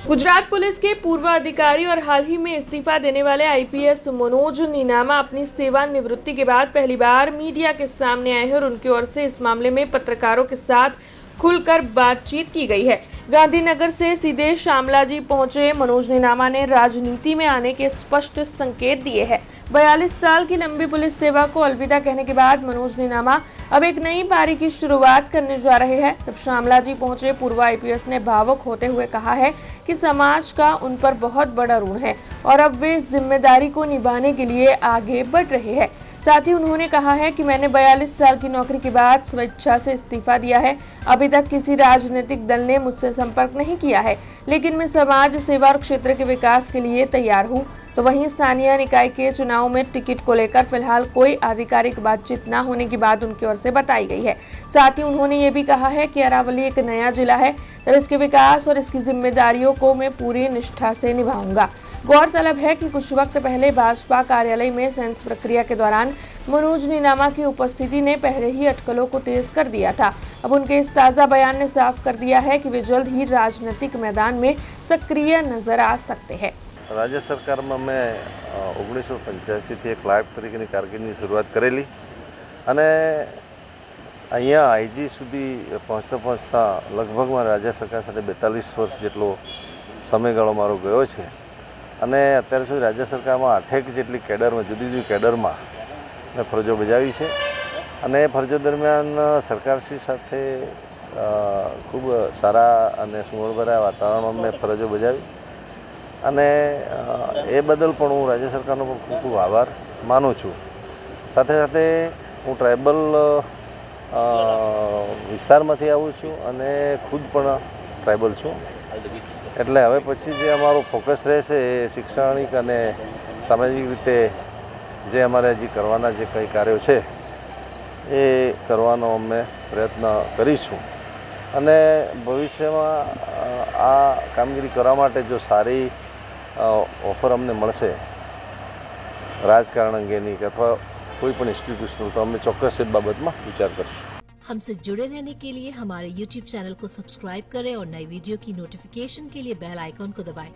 Gujarat police के पूर्व अधिकारी और हाल ही में इस्तीफा देने वाले आईपीएस मनोज नीनामा अपनी सेवानिवृत्ति के बाद पहली बार मीडिया के सामने आए हैं और उनकी ओर से इस मामले में पत्रकारों के साथ खुलकर बातचीत की गई है। गांधीनगर से सीधे शामलाजी पहुंचे मनोज नीनामा ने राजनीति में आने के स्पष्ट संकेत दिए हैं। 42 साल की लंबी पुलिस सेवा को अलविदा कहने के बाद मनोज नीनामा अब एक नई पारी की शुरुआत करने जा रहे हैं। तब शामलाजी पहुंचे पूर्व आईपीएस ने भावुक होते हुए कहा है कि समाज का उन पर बहुत बड़ा ऋण है और अब वे इस जिम्मेदारी को निभाने के लिए आगे बढ़ रहे हैं। साथ ही उन्होंने कहा है कि मैंने 42 साल की नौकरी के बाद स्वेच्छा से इस्तीफा दिया है। अभी तक किसी राजनीतिक दल ने मुझसे संपर्क नहीं किया है, लेकिन मैं समाज सेवा और क्षेत्र के विकास के लिए तैयार हूं। तो वहीं स्थानीय निकाय के चुनाव में टिकट को लेकर फिलहाल कोई आधिकारिक बातचीत न होने की बात उनकी ओर से बताई गई है। साथ ही उन्होंने ये भी कहा है कि अरावली एक नया जिला है, तब इसके विकास और इसकी जिम्मेदारियों को मैं पूरी निष्ठा से निभाऊंगा। गौरतलब है कि कुछ वक्त पहले भाजपा कार्यालय में सेंस प्रक्रिया के दौरान मनोज नीनामा की उपस्थिति ने पहले ही अटकलों को तेज कर दिया था। अब उनके इस ताज़ा बयान ने साफ कर दिया है कि वे जल्द ही राजनीतिक मैदान में सक्रिय नजर आ सकते हैं। राज्य सरकार में मैं 1985 થી એક લાયક તરીકેની કારકિર્દીની શરૂઆત કરેલી અને અહીંયા આઈજી સુધી પહોંચતા લગભગમાં રાજ્ય સરકાર સાથે 42 વર્ષ જેટલો સમયગાળો મારો ગયો છે અને અત્યાર સુધી રાજ્ય સરકારમાં 8 જેટલી કેડરમાં જુદી જુદી કેડરમાં મેં ફરજો બજાવી છે અને ફરજો દરમિયાન સરકારશ્રી સાથે ખૂબ સારા અને સુમેળભર્યા વાતાવરણમાં મેં ફરજો બજાવી અને એ બદલ પણ હું રાજ્ય સરકારનો પણ ખૂબ ખૂબ આભાર માનું છું। સાથે સાથે હું ટ્રાઇબલ વિસ્તારમાંથી આવું છું અને ખુદ પણ ટ્રાઇબલ છું, એટલે હવે પછી જે અમારો ફોકસ રહેશે એ શૈક્ષણિક અને સામાજિક રીતે જે અમારે હજી કરવાના જે કંઈ કાર્યો છે એ કરવાનો અમે પ્રયત્ન કરીશું અને ભવિષ્યમાં આ કામગીરી કરવા માટે જો સારી ऑफर अमने मळशे राजकारण अंगेनी अथवा कोई पण इंस्टीट्यूशनल तो अमे चौक्कस ए बाबत में विचार करशुं। हमसे जुड़े रहने के लिए हमारे YouTube चैनल को सब्सक्राइब करें और नई वीडियो की नोटिफिकेशन के लिए बेल आइकॉन को दबाएं।